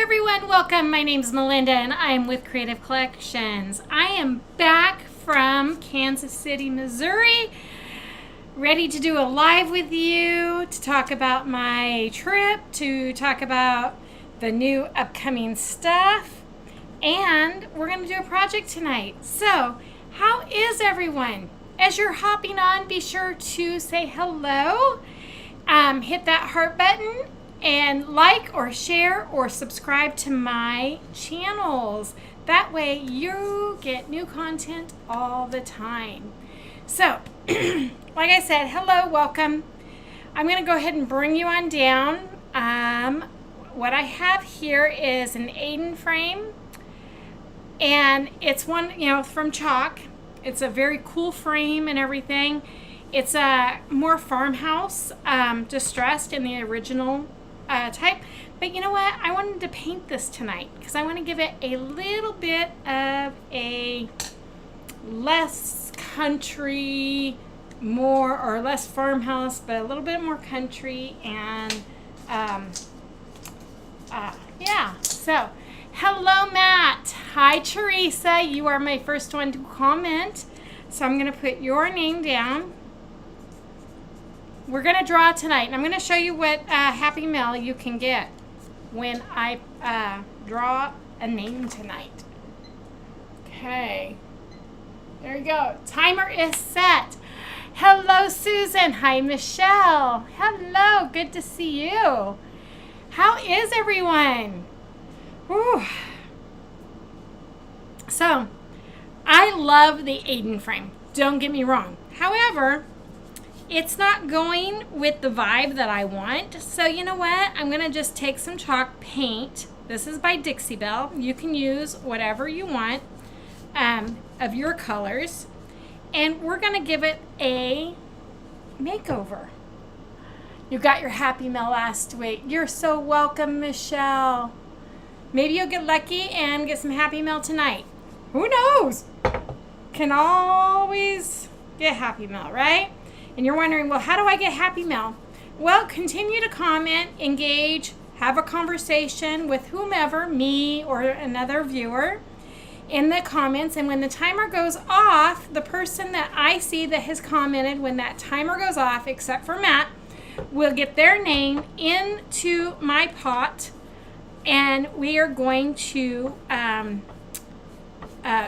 everyone, welcome. My name's Melinda and I'm with Creative Collections. I am back from Kansas City, Missouri, ready to do a live with you to talk about my trip, to talk about the new upcoming stuff, and we're going to do a project tonight. So, how is everyone? As you're hopping on, be sure to say hello, hit that heart button, and like or share or subscribe to my channels. That way you get new content all the time. So, like I said, hello, welcome. I'm going to go ahead and bring you on down. What I have here is an Aiden frame, and it's one, from Chalk. It's a very cool frame and everything. It's a more farmhouse, distressed in the original type. But you know what? I wanted to paint this tonight because I want to give it a little bit of a less country, more or less farmhouse, but a little bit more country. And yeah. So, hello, Matt. Hi, Teresa. You are my first one to comment. So I'm going to put your name down. We're going to draw tonight, and I'm going to show you what Happy Mail you can get when I draw a name tonight. Okay. There you go. Timer is set. Hello, Susan. Hi, Michelle. Hello. Good to see you. How is everyone? Whew. So, I love the Aiden frame. Don't get me wrong. However, it's not going with the vibe that I want. So you know what? I'm going to just take some chalk paint. This is by Dixie Belle. You can use whatever you want of your colors. And we're going to give it a makeover. You got your Happy Mail last week. You're so welcome, Michelle. Maybe you'll get lucky and get some Happy Mail tonight. Who knows? Can always get Happy Mail, right? And you're wondering, well, how do I get Happy Mail? Well, continue to comment, engage, have a conversation with whomever, me or another viewer, in the comments. And when the timer goes off, the person that I see that has commented, when that timer goes off, except for Matt, will get their name into my pot. And we are going to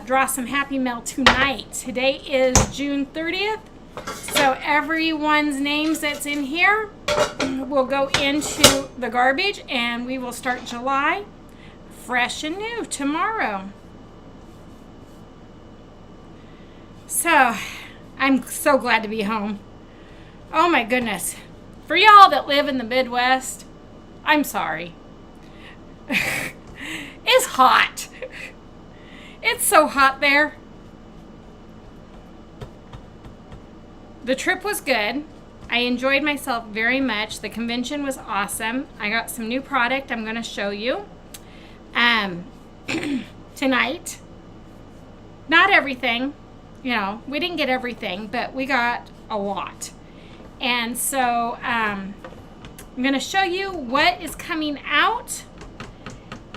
draw some Happy Mail tonight. Today is June 30th. So everyone's names that's in here will go into the garbage, and we will start July fresh and new tomorrow. So I'm so glad to be home. Oh my goodness. For y'all that live in the Midwest, I'm sorry. It's hot. It's so hot there. The trip was good. I enjoyed myself very much. The convention was awesome. I got some new product I'm going to show you tonight. Not everything. We didn't get everything, but we got a lot. And so I'm going to show you what is coming out.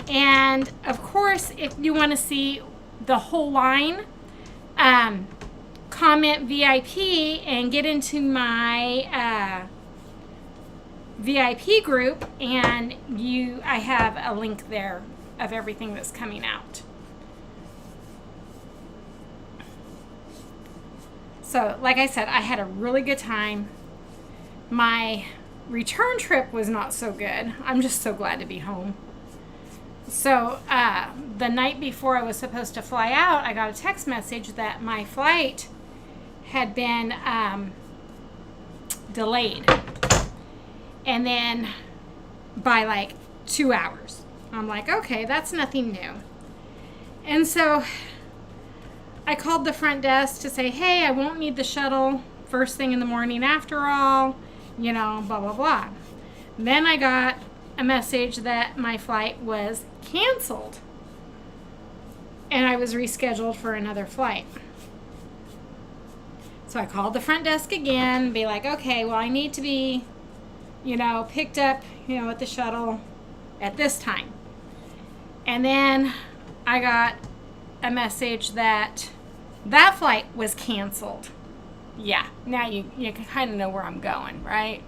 And, of course, if you want to see the whole line, comment VIP and get into my VIP group, and I have a link there of everything that's coming out. So, like I said, I had a really good time. My return trip was not so good. I'm just so glad to be home. So, the night before I was supposed to fly out, I got a text message that my flight had been delayed, and then by like 2 hours. I'm like, okay, that's nothing new. And so I called the front desk to say, hey, I won't need the shuttle first thing in the morning after all, blah, blah, blah. Then I got a message that my flight was canceled, and I was rescheduled for another flight. So I called the front desk again, be like, okay, well, I need to be, picked up, at the shuttle at this time. And then I got a message that that flight was canceled. Yeah, now you can kind of know where I'm going, right?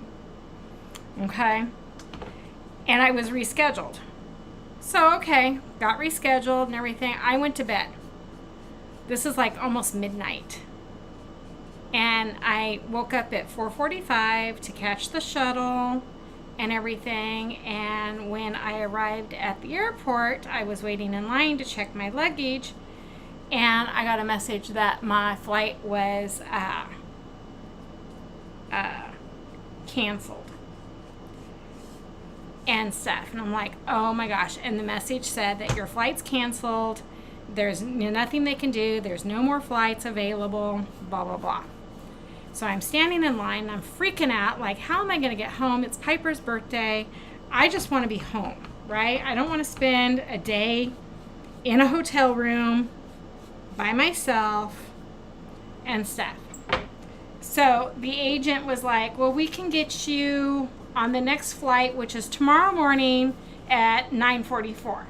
Okay. And I was rescheduled. So, okay, got rescheduled and everything. I went to bed. This is like almost midnight. And I woke up at 4:45 to catch the shuttle and everything. And when I arrived at the airport, I was waiting in line to check my luggage. And I got a message that my flight was canceled and stuff. And I'm like, oh my gosh. And the message said that your flight's canceled. There's nothing they can do. There's no more flights available, blah, blah, blah. So I'm standing in line and I'm freaking out. Like, how am I going to get home? It's Piper's birthday. I just want to be home, right? I don't want to spend a day in a hotel room by myself and stuff. So the agent was like, well, we can get you on the next flight, which is tomorrow morning at 9:44.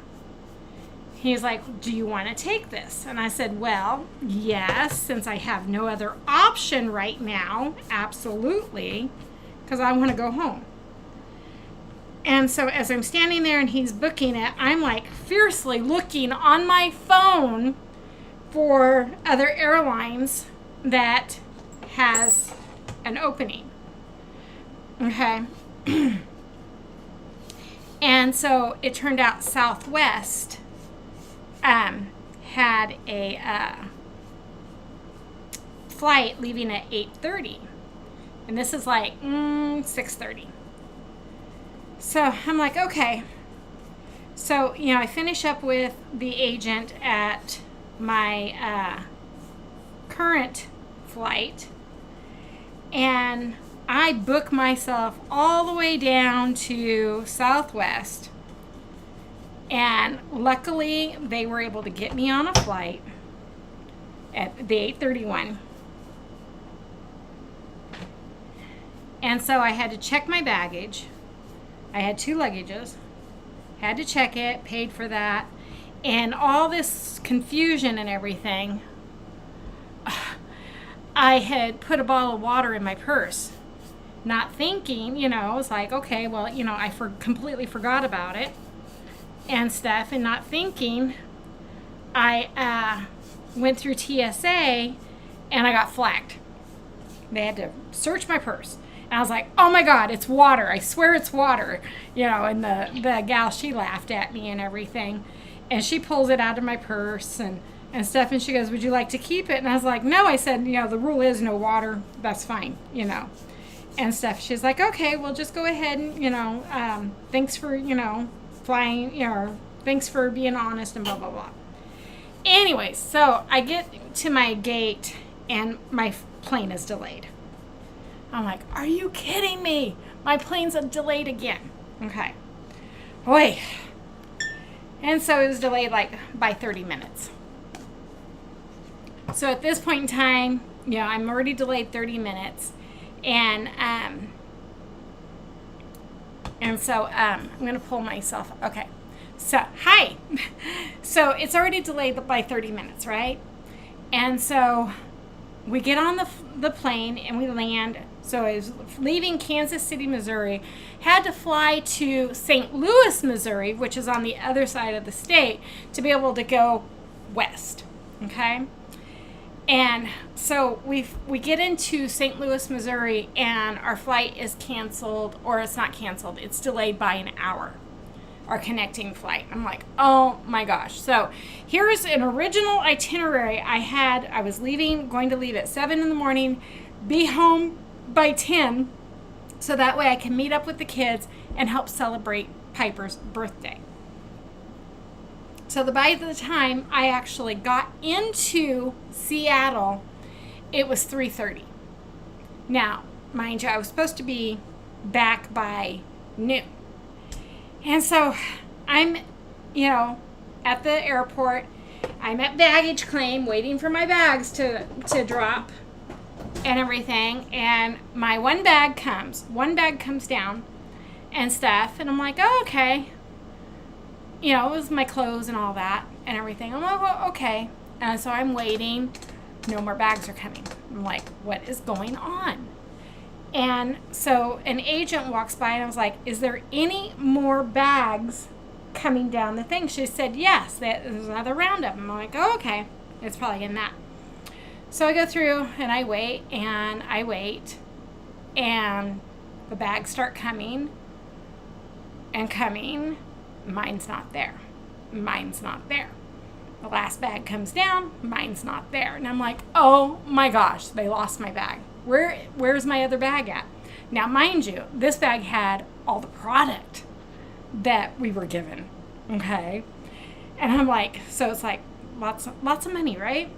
He's like, do you want to take this? And I said, well, yes, since I have no other option right now, absolutely, because I want to go home. And so as I'm standing there and he's booking it, I'm like fiercely looking on my phone for other airlines that has an opening. Okay. And so it turned out Southwest had a flight leaving at 8:30. And this is like 6:30. So I'm like, okay. So, I finish up with the agent at my current flight, and I book myself all the way down to Southwest, and luckily they were able to get me on a flight at the 8:31. And so I had to check my baggage. I had 2 luggages, had to check it, paid for that, and all this confusion and everything. I had put a bottle of water in my purse, not thinking, I was like, okay, well, I completely forgot about it and stuff, and not thinking, I went through TSA and I got flagged. They had to search my purse. And I was like, oh my God, it's water. I swear it's water. And the gal, she laughed at me and everything. And she pulls it out of my purse and stuff. And she goes, would you like to keep it? And I was like, no. I said, the rule is no water. That's fine, and stuff. She's like, okay, well, just go ahead and, thanks for, flying, thanks for being honest and blah, blah, blah. Anyways, so I get to my gate and my plane is delayed. I'm like, are you kidding me? My plane's delayed again. Okay. Boy. And so it was delayed by 30 minutes. So at this point in time, I'm already delayed 30 minutes. And so I'm going to pull myself. Okay. So, hi. So it's already delayed by 30 minutes, right? And so we get on the plane and we land. So I was leaving Kansas City, Missouri, had to fly to St. Louis, Missouri, which is on the other side of the state, to be able to go west, okay? And so we get into St. Louis, Missouri, and our flight is canceled, or it's not canceled, it's delayed by an hour, our connecting flight. I'm like, oh my gosh. So here's an original itinerary I had. I was going to leave at 7 in the morning, be home by 10, so that way I can meet up with the kids and help celebrate Piper's birthday. So by the time I actually got into Seattle, it was 3:30. Now, mind you, I was supposed to be back by noon. And so I'm, at the airport. I'm at baggage claim waiting for my bags to drop and everything. And my one bag comes down and stuff. And I'm like, oh, okay. it was my clothes and all that and everything. I'm like, well, okay. And so I'm waiting. No more bags are coming. I'm like, what is going on? And so an agent walks by and I was like, is there any more bags coming down the thing? She said, yes, there's another round of them. I'm like, oh, okay. It's probably in that. So I go through and I wait and I wait and the bags start coming and coming. Mine's not there. Mine's not there. The last bag comes down. Mine's not there. And I'm like, oh my gosh, they lost my bag. Where's my other bag at? Now, mind you, this bag had all the product that we were given. Okay. And I'm like, so it's like lots of money, right?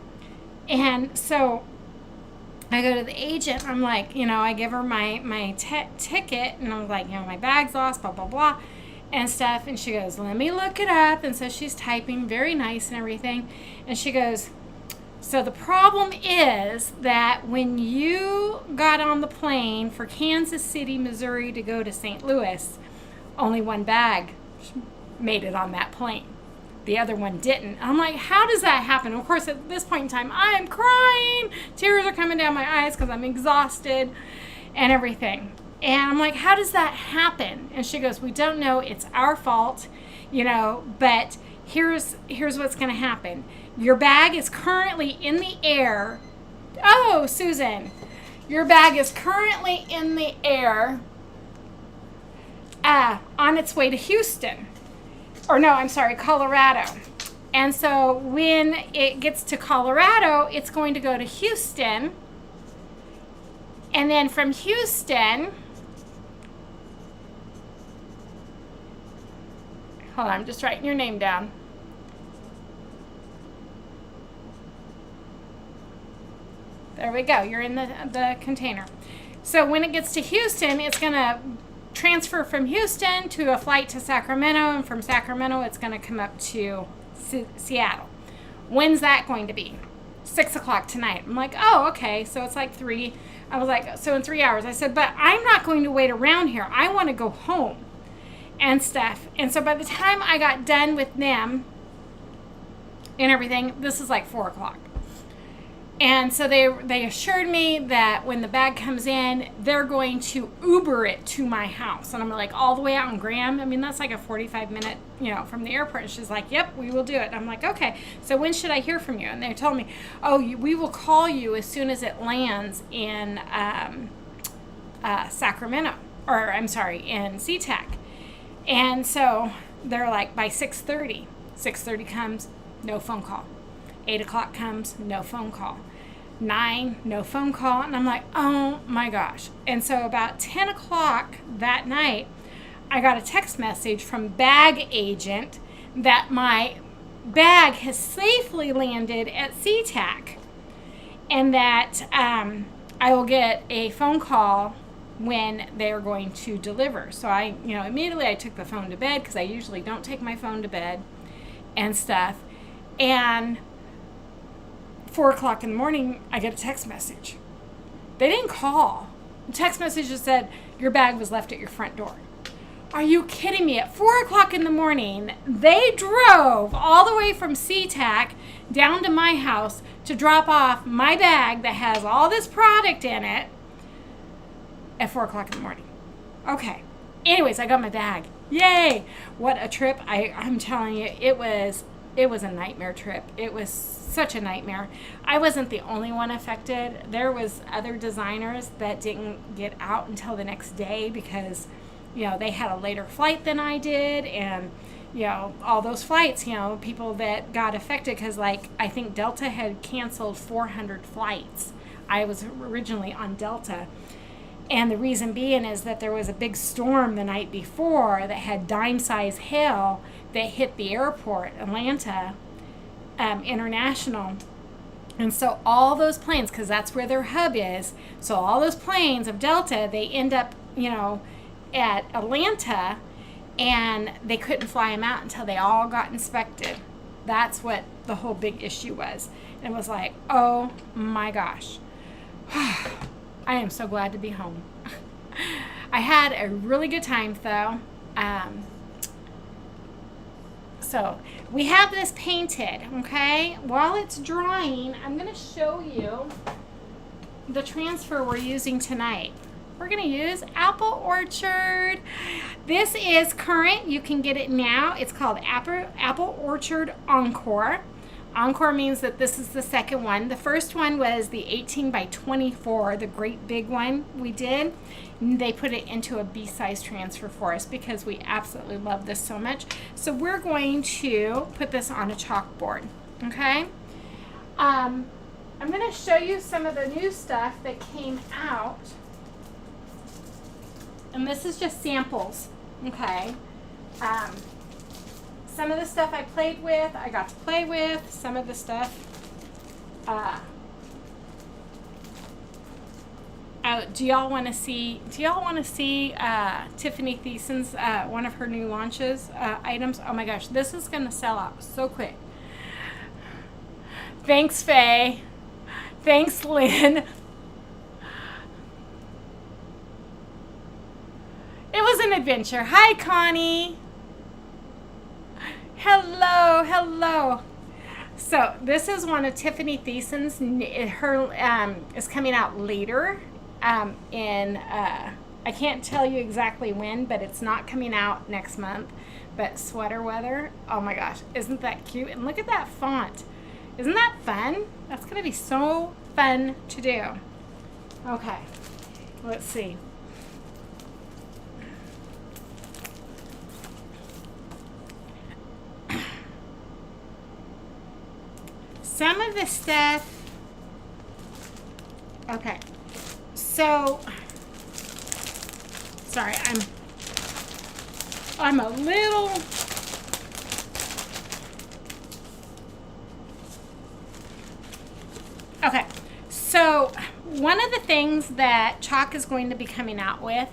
And so I go to the agent. I'm like, I give her my ticket, and I'm like, my bag's lost, blah, blah, blah, and stuff. And she goes, let me look it up. And so she's typing very nice and everything. And she goes, so the problem is that when you got on the plane for Kansas City, Missouri to go to St. Louis, only one bag made it on that plane. The other one didn't. I'm like, how does that happen? Of course, at this point in time, I'm crying. Tears are coming down my eyes because I'm exhausted and everything. And I'm like, how does that happen? And she goes, we don't know. It's our fault, but here's what's going to happen. Your bag is currently in the air. Oh, Susan, your bag is currently in the air on its way to Houston. Or no, I'm sorry, Colorado. And so when it gets to Colorado, it's going to go to Houston. And then from Houston, hold on, I'm just writing your name down. There we go. You're in the container. So when it gets to Houston, it's going to transfer from Houston to a flight to Sacramento, and from Sacramento, it's going to come up to Seattle. When's that going to be? 6:00 tonight. I'm like, oh, okay. So it's like 3. I was like, so in 3 hours. I said, but I'm not going to wait around here. I want to go home and stuff. And so by the time I got done with them and everything, this is like 4:00. And so they assured me that when the bag comes in, they're going to Uber it to my house. And I'm like, all the way out in Graham? I mean, that's like a 45-minute, from the airport. And she's like, yep, we will do it. I'm like, okay, so when should I hear from you? And they told me, we will call you as soon as it lands in Sacramento. Or, I'm sorry, in SeaTac. And so they're like, by 6:30. 6:30 comes, no phone call. 8:00 comes, no phone call. 9, no phone call. And I'm like, oh my gosh. And so about 10:00 that night, I got a text message from bag agent that my bag has safely landed at SeaTac, and that I will get a phone call when they're going to deliver. So I, immediately I took the phone to bed, because I usually don't take my phone to bed and stuff. And 4:00 in the morning, I get a text message. They didn't call. The text message just said, your bag was left at your front door. Are you kidding me? At 4:00 in the morning, they drove all the way from SeaTac down to my house to drop off my bag that has all this product in it at 4:00 in the morning. Okay. Anyways, I got my bag. Yay! What a trip. I'm telling you, it was a nightmare trip. It was such a nightmare. I wasn't the only one affected. There was other designers that didn't get out until the next day because, they had a later flight than I did. And, all those flights, people that got affected, because I think Delta had canceled 400 flights. I was originally on Delta. And the reason being is that there was a big storm the night before that had dime-sized hail that hit the airport, Atlanta International. And so all those planes, because that's where their hub is, so all those planes of Delta, they end up, at Atlanta, and they couldn't fly them out until they all got inspected. That's what the whole big issue was. And it was like, oh my gosh. I am so glad to be home. I had a really good time, though. So we have this painted, okay? While it's drying, I'm going to show you the transfer we're using tonight. We're going to use Apple Orchard. This is current. You can get it now. It's called Apple Orchard Encore. Encore means that this is the second one. The first one was the 18 by 24, the great big one we did. They put it into a B-size transfer for us because we absolutely love this so much. So we're going to put this on a chalkboard, okay? I'm going to show you some of the new stuff that came out. And this is just samples, okay? Some of the stuff I played with, I got to play with. Some of the stuff, do y'all want to see Tiffany Thiessen's one of her new launches items? Oh my gosh, this is gonna sell out so quick. Thanks, Faye. Thanks, Lynn. It was an adventure. Hi, Connie. Hello, hello. So this is one of Tiffany Thiessen's. Her is coming out later. I can't tell you exactly when, but it's not coming out next month. But Sweater Weather. Oh my gosh, isn't that cute? And look at that font. Isn't that fun? That's gonna be so fun to do. Okay, let's see. Some of the stuff, okay, so, sorry, I'm a little, okay, so one of the things that Chalk is going to be coming out with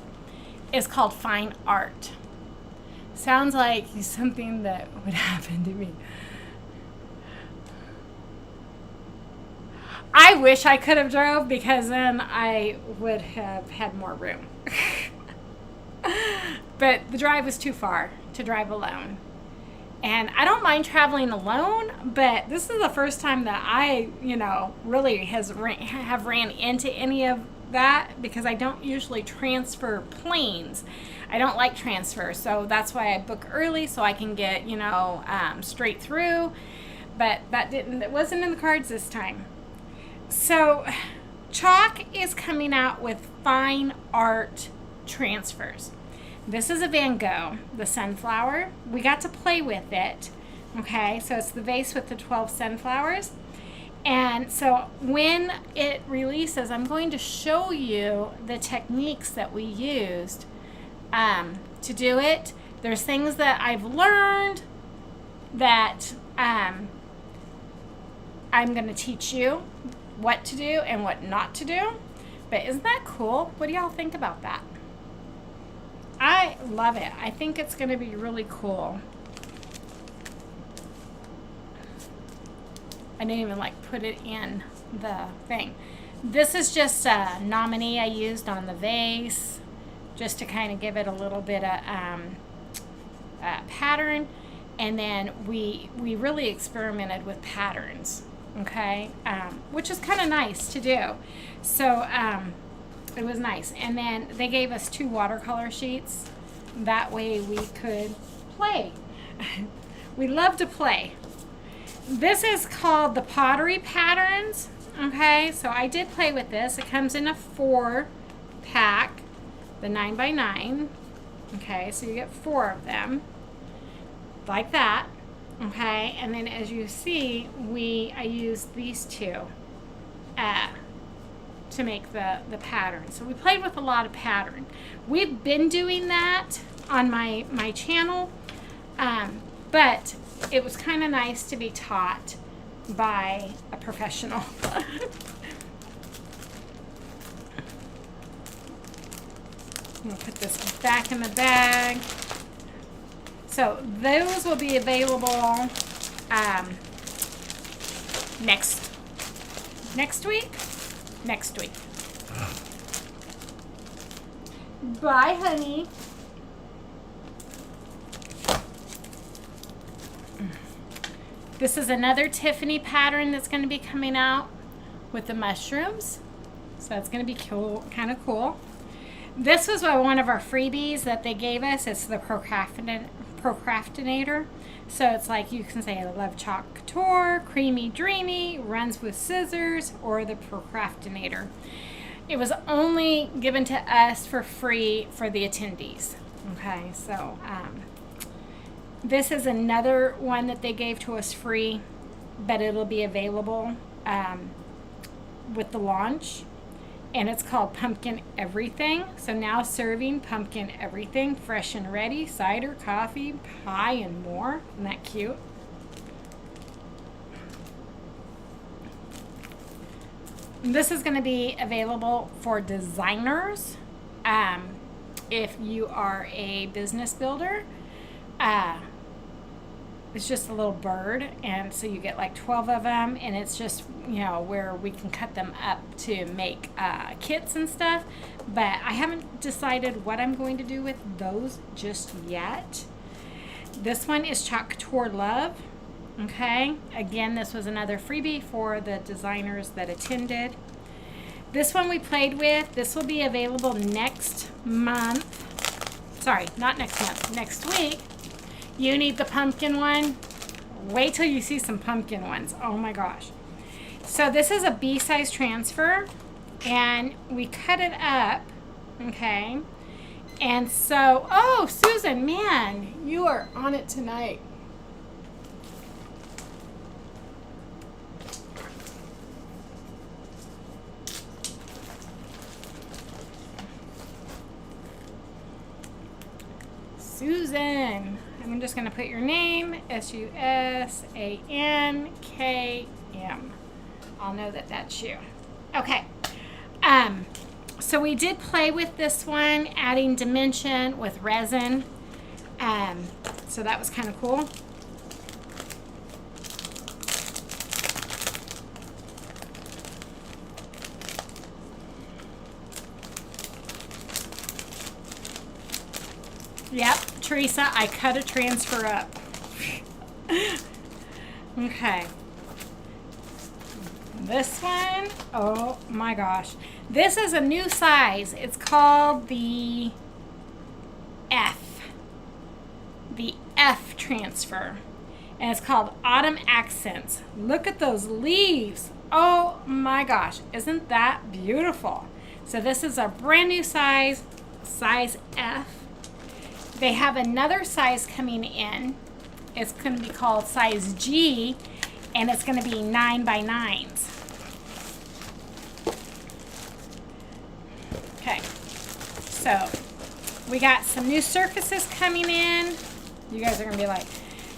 is called Fine Art. Sounds like something that would happen to me. I wish I could have drove because then I would have had more room. But the drive was too far to drive alone. And I don't mind traveling alone, but this is the first time that I, really have ran into any of that because I don't usually transfer planes. I don't like transfer, so that's why I book early so I can get, straight through. But it wasn't in the cards this time. So, Chalk is coming out with Fine Art transfers. This is a Van Gogh, the sunflower. We got to play with it. Okay, so it's the vase with the 12 sunflowers. And so when it releases, I'm going to show you the techniques that we used to do it. There's things that I've learned that I'm going to teach you what to do and what not to do. But isn't that cool? What do y'all think about that? I love it. I think it's going to be really cool. I didn't even put it in the thing. This is just a nominee I used on the vase just to kind of give it a little bit of pattern. And then we really experimented with patterns. Okay, which is kind of nice to do. So it was nice. And then they gave us 2 watercolor sheets. That way we could play. We love to play. This is called the Pottery Patterns. Okay, so I did play with this. It comes in a 4-pack, the 9x9. Okay, so you get 4 of them, like that. Okay, and then as you see, I used these 2 to make the pattern. So we played with a lot of pattern. We've been doing that on my channel, but it was kind of nice to be taught by a professional. I'm going to put this back in the bag. So those will be available next week. Next week. Bye, honey. This is another Tiffany pattern that's going to be coming out with the mushrooms. So that's going to be cool, kind of cool. This was one of our freebies that they gave us. It's the Procrastinator. So it's like you can say I love Chalk Couture, Creamy Dreamy, Runs with Scissors, or the Procrastinator. It was only given to us for free for the attendees. Okay, so this is another one that they gave to us free, but it'll be available with the launch. And it's called Pumpkin Everything. So now serving pumpkin everything, fresh and ready, cider, coffee, pie, and more. Isn't that cute? And this is going to be available for designers. If you are a business builder, it's just a little bird, and so you get like 12 of them, and it's just, you know, where we can cut them up to make kits and stuff. But I haven't decided what I'm going to do with those just yet. This one is Chalk Couture Love. Okay, again, this was another freebie for the designers that attended. This one we played with. This will be available next month. Sorry, not next month, next week. You need the pumpkin one. Wait till you see some pumpkin ones. Oh my gosh. So this is a B-size transfer, and we cut it up, okay? And so, oh, Susan, man, you are on it tonight. Susan. I'm just going to put your name, Susankm. I'll know that that's you. Okay. So we did play with this one, adding dimension with resin. So that was kind of cool. Yep, Teresa, I cut a transfer up. Okay. This one, oh my gosh. This is a new size. It's called the F. The F transfer. And it's called Autumn Accents. Look at those leaves. Oh my gosh. Isn't that beautiful? So this is a brand new size, size F. They have another size coming in. It's going to be called size G, and it's going to be 9x9s. Okay, so we got some new surfaces coming in. You guys are going to be like,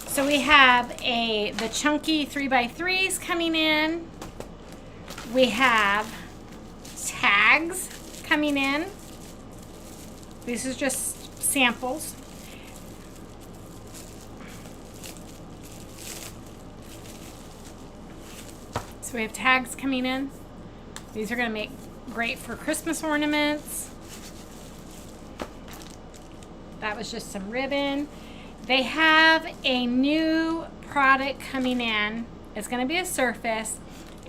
so we have the chunky 3x3s coming in. We have tags coming in. This is just samples. So we have tags coming in. These are going to make great for Christmas ornaments. That was just some ribbon. They have a new product coming in. It's going to be a surface.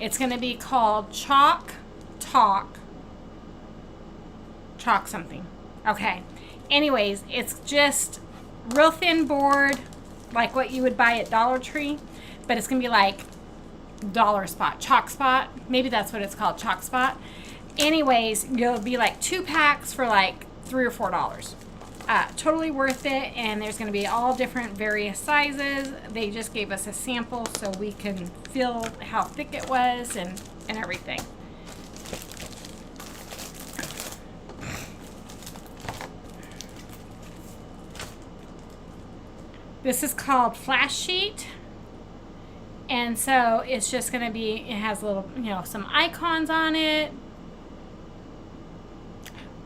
It's going to be called Chalk something. Okay. Anyways, it's just real thin board, like what you would buy at Dollar Tree, but it's going to be like Dollar Spot, Chalk Spot. Maybe that's what it's called, Chalk Spot. Anyways, you'll be like 2 packs for like $3 or $4. Totally worth it, and there's going to be all different various sizes. They just gave us a sample so we can feel how thick it was and everything. This is called Flash Sheet. And so it's just going to be, it has little, some icons on it.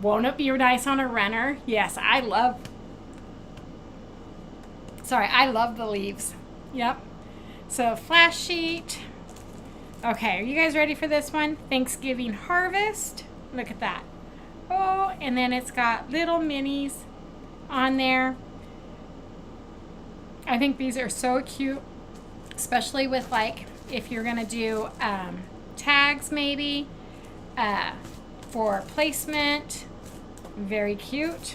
Won't it be nice on a runner? Yes, I love the leaves. Yep. So Flash Sheet. Okay, are you guys ready for this one? Thanksgiving Harvest. Look at that. Oh, and then it's got little minis on there. I think these are so cute, especially with like if you're gonna do tags maybe for placement. Very cute.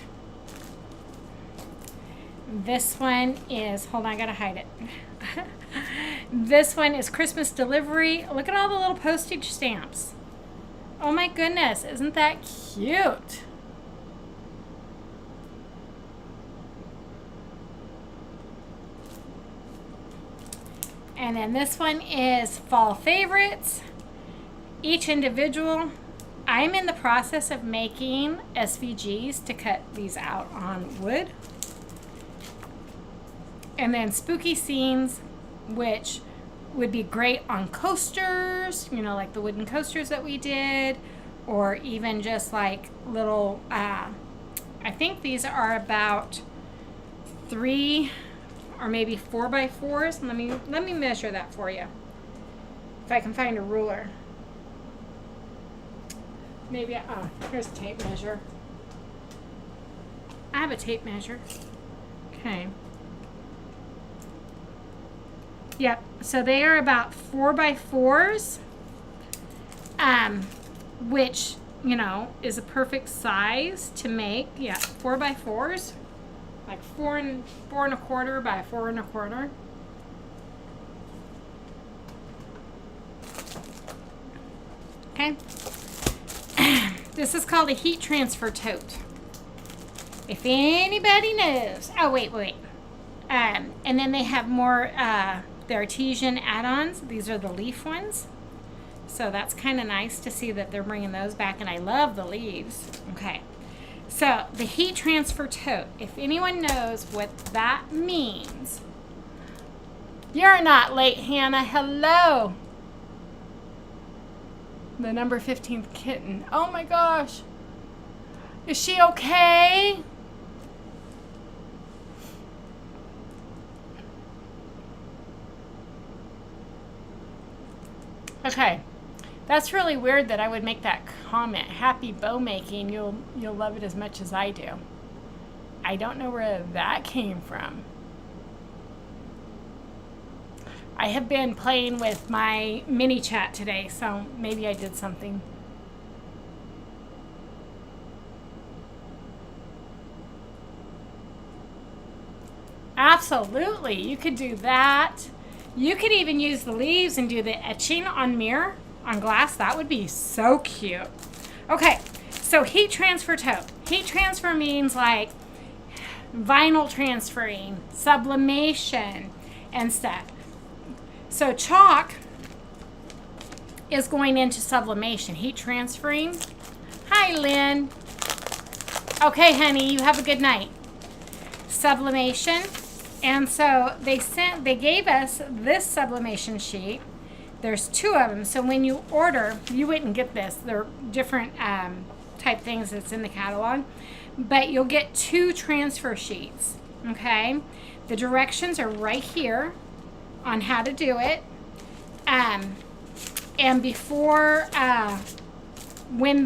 This one is, hold on, I gotta hide it. This one is Christmas delivery. Look at all the little postage stamps. Oh my goodness, isn't that cute? And then this one is fall favorites. Each individual. I'm in the process of making SVGs to cut these out on wood. And then spooky scenes, which would be great on coasters, you know, like the wooden coasters that we did, or even just like little, I think these are about 3 or maybe 4x4s. Let me measure that for you, if I can find a ruler. Maybe, here's a tape measure. I have a tape measure. Okay. Yep, so they are about 4x4s, which, you know, is a perfect size to make. Yeah, 4x4s, like 4.25 by 4.25. Okay. This is called a heat transfer tote. If anybody knows. Oh, wait. And then they have more, the artesian add-ons. These are the leaf ones. So that's kind of nice to see that they're bringing those back. And I love the leaves. Okay. So the heat transfer tote. If anyone knows what that means. You're not late, Hannah. Hello. The number 15th kitten. Oh my gosh. Is she okay? Okay. That's really weird that I would make that comment. Happy bow making. You'll love it as much as I do. I don't know where that came from. I have been playing with my mini chat today, so maybe I did something. Absolutely, you could do that. You could even use the leaves and do the etching on mirror, on glass. That would be so cute. Okay, so heat transfer tote. Heat transfer means like vinyl transferring, sublimation, and stuff. So chalk is going into sublimation, heat transferring. Hi, Lynn. Okay, honey, you have a good night. Sublimation. And so they gave us this sublimation sheet. There's 2 of them. So when you order, you wouldn't get this. They're different type things that's in the catalog. But you'll get 2 transfer sheets. Okay? The directions are right here on how to do it. And before, when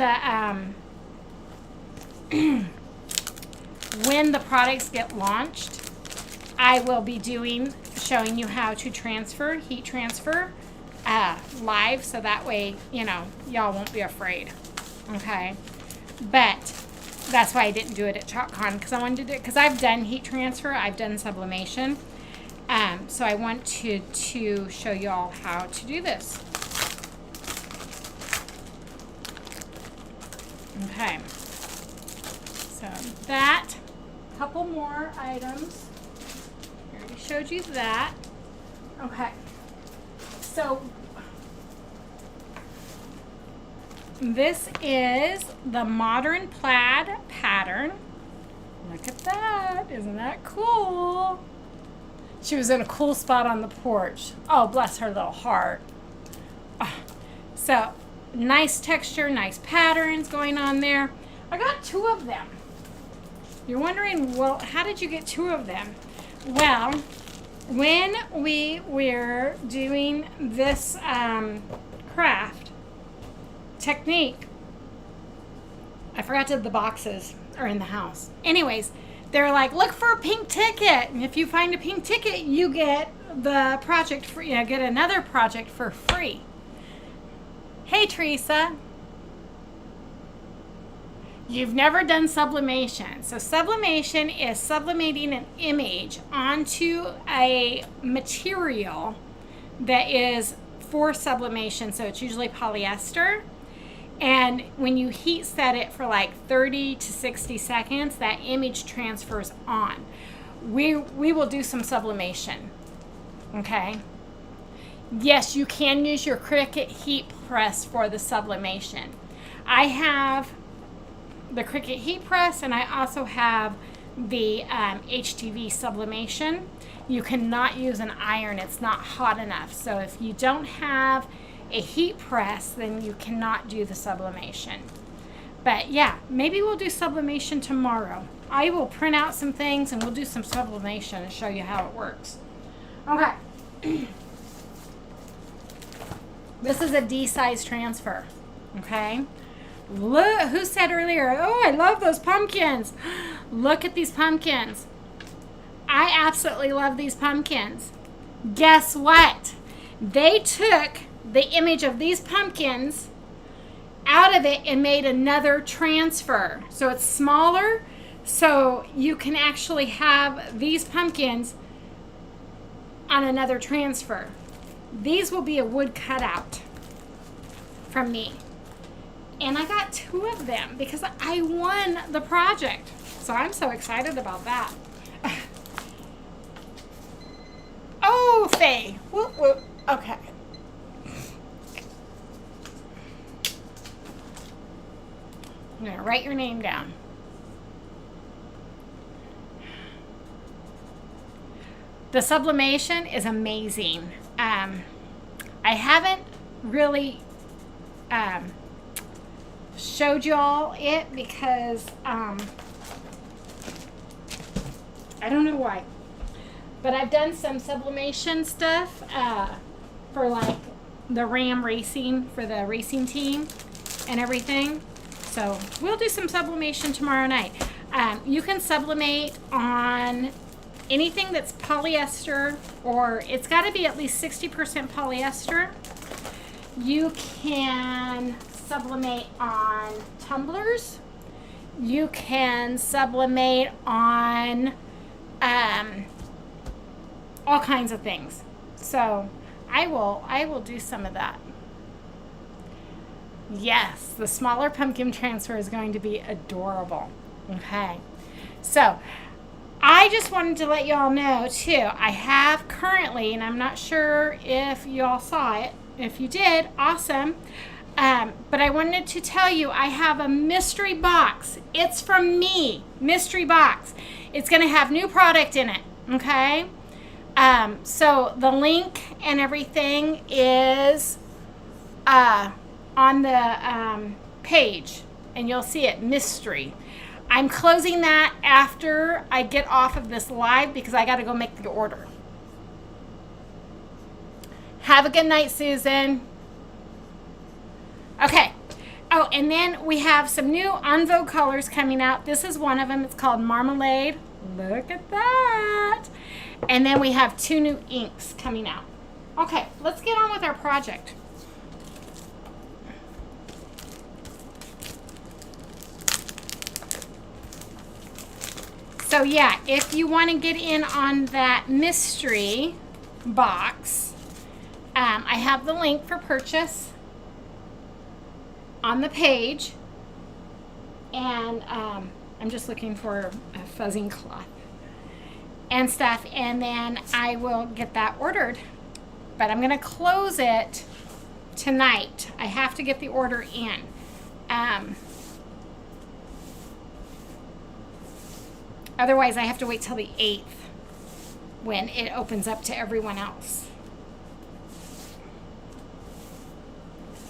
the products get launched, I will be showing you how to transfer, heat transfer, live, so that way, you know, y'all won't be afraid. Okay? But that's why I didn't do it at ChalkCon, because I wanted to do it, because I've done heat transfer, I've done sublimation. So I want to show y'all how to do this. Okay. So that, couple more items. I already showed you that. Okay. So this is the modern plaid pattern. Look at that. Isn't that cool? She was in a cool spot on the porch. Oh, bless her little heart. Oh. So, nice texture, nice patterns going on there. I got 2 of them. You're wondering, well, how did you get 2 of them? Well, when we were doing this craft technique, I forgot that the boxes are in the house. Anyways, they're like, look for a pink ticket. And if you find a pink ticket, you get the project free. You know, get another project for free. Hey, Teresa. You've never done sublimation. So sublimation is sublimating an image onto a material that is for sublimation. So it's usually polyester. And when you heat set it for like 30 to 60 seconds, that image transfers on. We will do some sublimation. Okay? Yes, you can use your Cricut heat press for the sublimation. I have the Cricut heat press, and I also have the HTV sublimation. You cannot use an iron. It's not hot enough. So if you don't have a heat press, then you cannot do the sublimation. But yeah, maybe we'll do sublimation tomorrow. I will print out some things and we'll do some sublimation and show you how it works. Okay. This is a D-size transfer. Okay. Look, who said earlier, oh, I love those pumpkins. Look at these pumpkins. I absolutely love these pumpkins. Guess what? They took the image of these pumpkins out of it and made another transfer. So it's smaller, so you can actually have these pumpkins on another transfer. These will be a wood cutout from me. And I got 2 of them because I won the project. So I'm so excited about that. Oh, Faye. Whoop, whoop. Okay. I'm going to write your name down. The sublimation is amazing. I haven't really showed y'all it because I don't know why. But I've done some sublimation stuff for like the Ram racing, for the racing team and everything. So we'll do some sublimation tomorrow night. You can sublimate on anything that's polyester, or it's got to be at least 60% polyester. You can sublimate on tumblers. You can sublimate on all kinds of things. So I will do some of that. Yes, the smaller pumpkin transfer is going to be adorable. Okay, so I just wanted to let y'all know too, I have currently, and I'm not sure if y'all saw it. If you did, awesome. But I wanted to tell you, I have a mystery box. It's from me, mystery box. It's going to have new product in it, okay? So the link and everything is on the page, and you'll see it, mystery. I'm closing that after I get off of this live because I got to go make the order. Have a good night, Susan. Okay. Oh, and then we have some new En Vogue colors coming out. This is one of them. It's called Marmalade. Look at that. And then we have 2 new inks coming out. Okay, let's get on with our project. So yeah, if you want to get in on that mystery box, I have the link for purchase on the page. And I'm just looking for a fuzzing cloth and stuff, and then I will get that ordered. But I'm going to close it tonight. I have to get the order in. Otherwise, I have to wait till the 8th when it opens up to everyone else.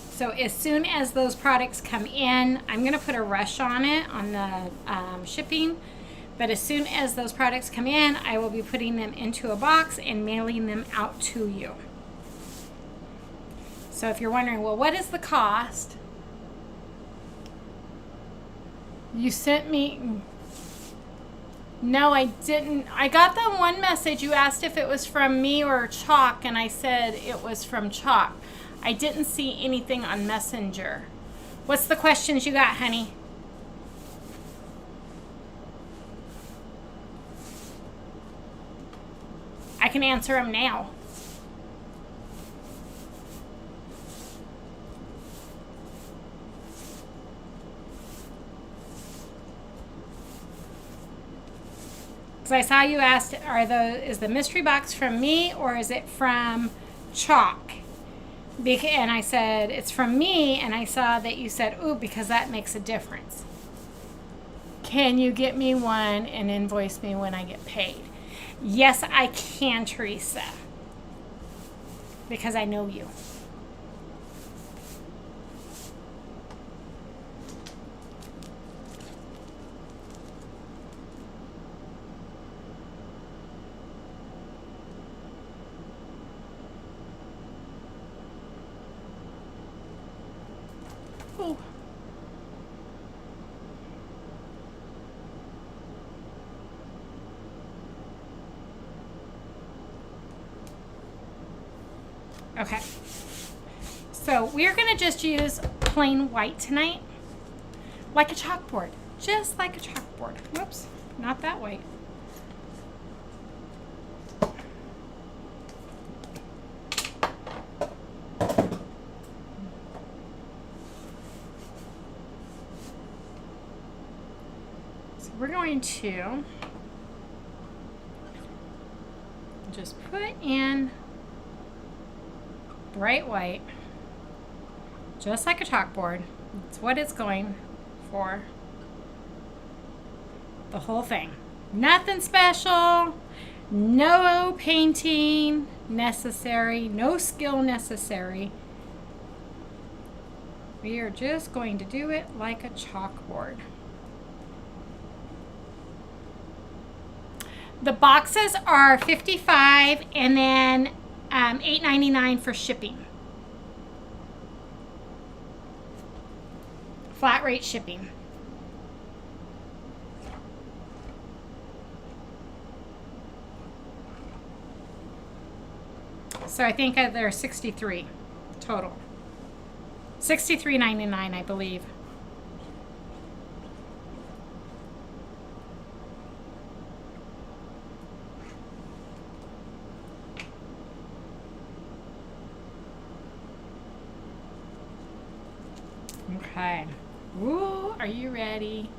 So as soon as those products come in, I'm going to put a rush on it, on the shipping. But as soon as those products come in, I will be putting them into a box and mailing them out to you. So if you're wondering, well, what is the cost? You sent me... No, I didn't. I got the one message. You asked if it was from me or Chalk, and I said it was from Chalk. I didn't see anything on Messenger. What's the questions you got, honey? I can answer them now. So I saw you asked, is the mystery box from me or is it from Chalk? And I said, it's from me, and I saw that you said, ooh, because that makes a difference. Can you get me one and invoice me when I get paid? Yes, I can, Teresa, because I know you. Ooh. Okay, so we're going to just use plain white tonight, like a chalkboard, just like a chalkboard. Whoops, not that way. So we're going to just put in bright white, just like a chalkboard. That's what it's going for. The whole thing. Nothing special, no painting necessary, no skill necessary. We are just going to do it like a chalkboard. The boxes are $55 and then $8.99 for shipping. Flat rate shipping. So I think there are 63 total. $63.99, I believe. Okay. Ooh, are you ready?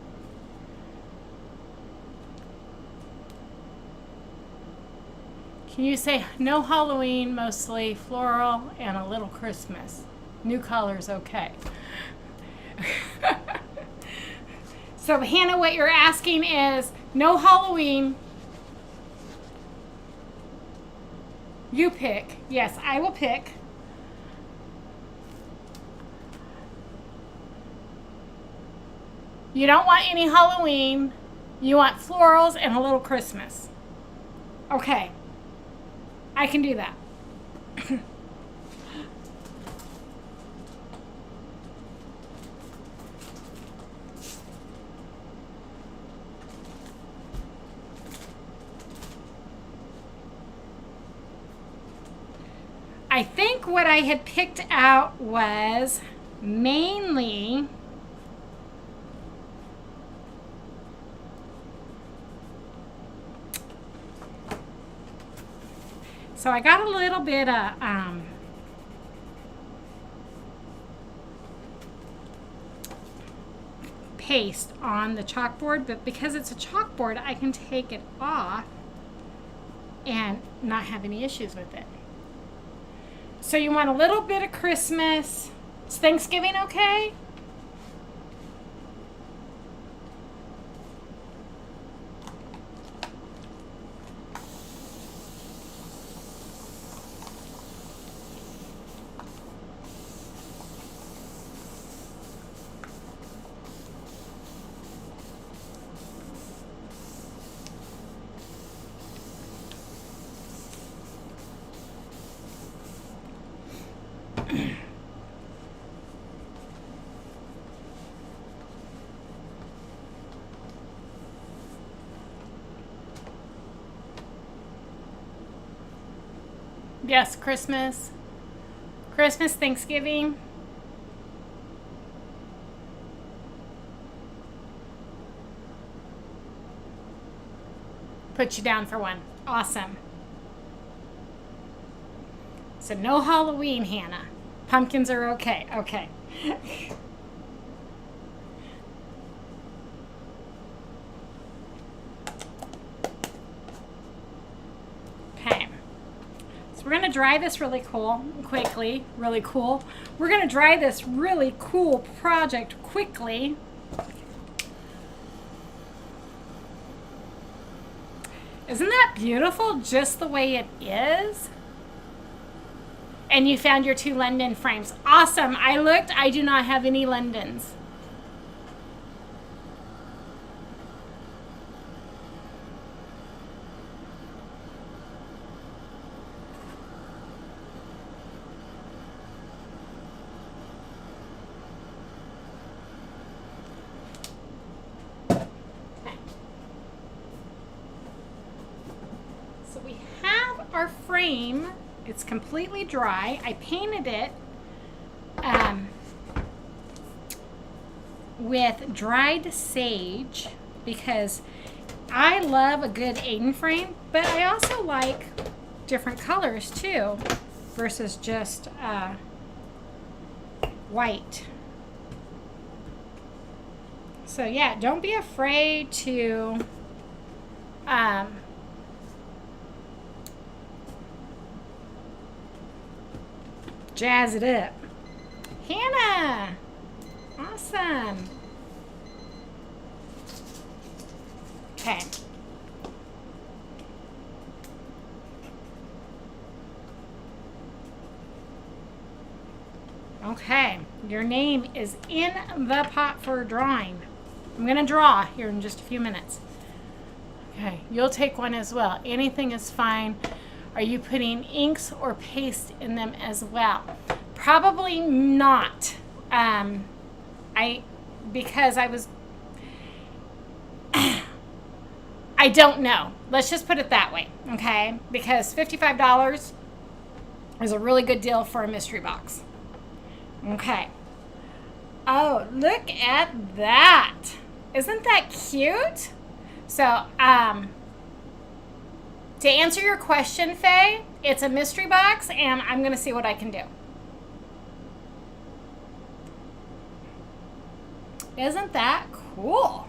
Can you say no Halloween, mostly floral, and a little Christmas? New colors, okay. So Hannah, what you're asking is no Halloween. You pick. Yes, I will pick. You don't want any Halloween. You want florals and a little Christmas. Okay. I can do that. I think what I had picked out was mainly so I got a little bit of paste on the chalkboard, but because it's a chalkboard, I can take it off and not have any issues with it. So you want a little bit of Christmas. Is Thanksgiving okay? Yes, Christmas. Christmas, Thanksgiving. Put you down for one. Awesome. So no Halloween, Hannah. Pumpkins are okay. Okay. Okay. So we're going to dry this really quickly. We're going to dry this really cool project quickly. Isn't that beautiful just the way it is? And you found your 2 London frames. Awesome. I looked. I do not have any Londons. So we have our frame. It's completely dry. I painted it with dried sage because I love a good Aiden frame, but I also like different colors too versus just white. So yeah, don't be afraid to jazz it up. Hannah! Awesome. Okay. Okay, your name is in the pot for drawing. I'm going to draw here in just a few minutes. Okay, you'll take one as well. Anything is fine. Are you putting inks or paste in them as well? Probably not. Because I was, I don't know. Let's just put it that way, okay? Because $55 is a really good deal for a mystery box. Okay. Oh, look at that. Isn't that cute? So, to answer your question, Faye, it's a mystery box, and I'm going to see what I can do. Isn't that cool?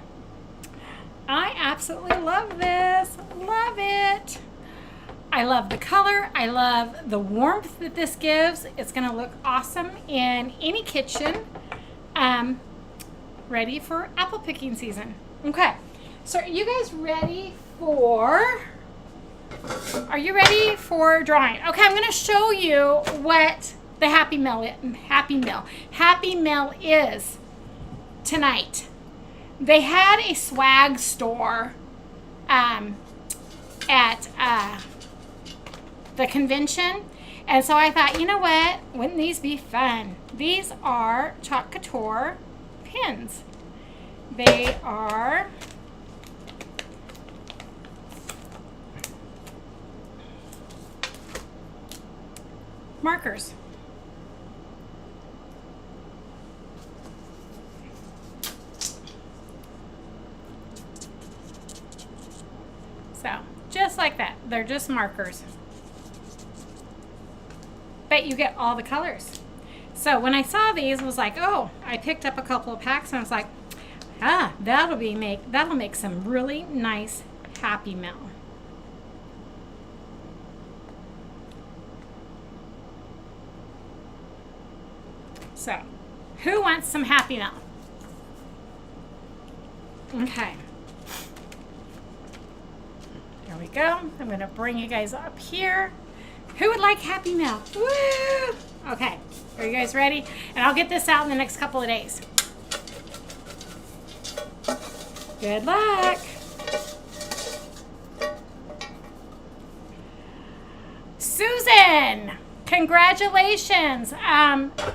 I absolutely love this. Love it. I love the color. I love the warmth that this gives. It's going to look awesome in any kitchen. Ready for apple picking season. Okay. So are you guys ready for... Are you ready for drawing? Okay, I'm going to show you what the Happy Meal is tonight. They had a swag store at the convention, and so I thought, you know what? Wouldn't these be fun? These are Chalk Couture pins. They are markers. So, just like that. They're just markers. But you get all the colors. So, when I saw these, I was like, oh, I picked up a couple of packs and I was like, that'll make some really nice Happy Meal. So, who wants some Happy Meal? Okay. There we go. I'm going to bring you guys up here. Who would like Happy Meal? Woo! Okay. Are you guys ready? And I'll get this out in the next couple of days. Good luck. Susan, congratulations.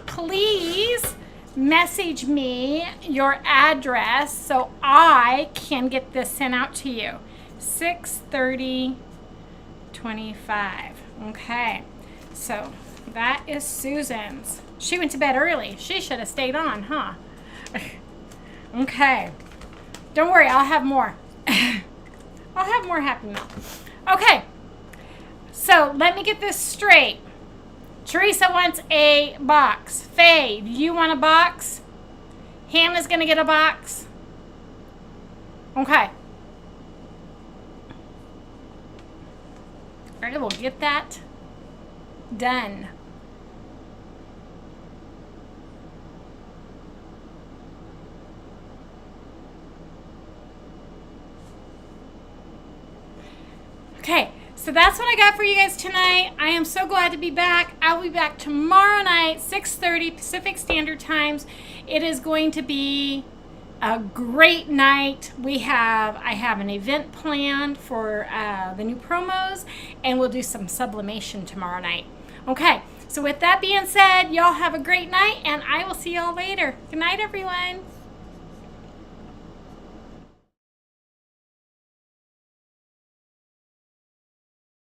Please message me your address so I can get this sent out to you. 6/30/25. Okay. So that is Susan's. She went to bed early. She should have stayed on, huh? Okay. Don't worry, I'll have more. I'll have more Happy Meal. Okay. So let me get this straight. Teresa wants a box. Faye, do you want a box? Hannah's going to get a box. Okay. I will get that done. Okay, so that's what I got for you guys tonight. I am so glad to be back. I'll be back tomorrow night, 6:30 Pacific Standard Times. It is going to be a great night. I have an event planned for the new promos, and we'll do some sublimation tomorrow night. Okay, so with that being said, y'all have a great night, and I will see y'all later. Good night, everyone.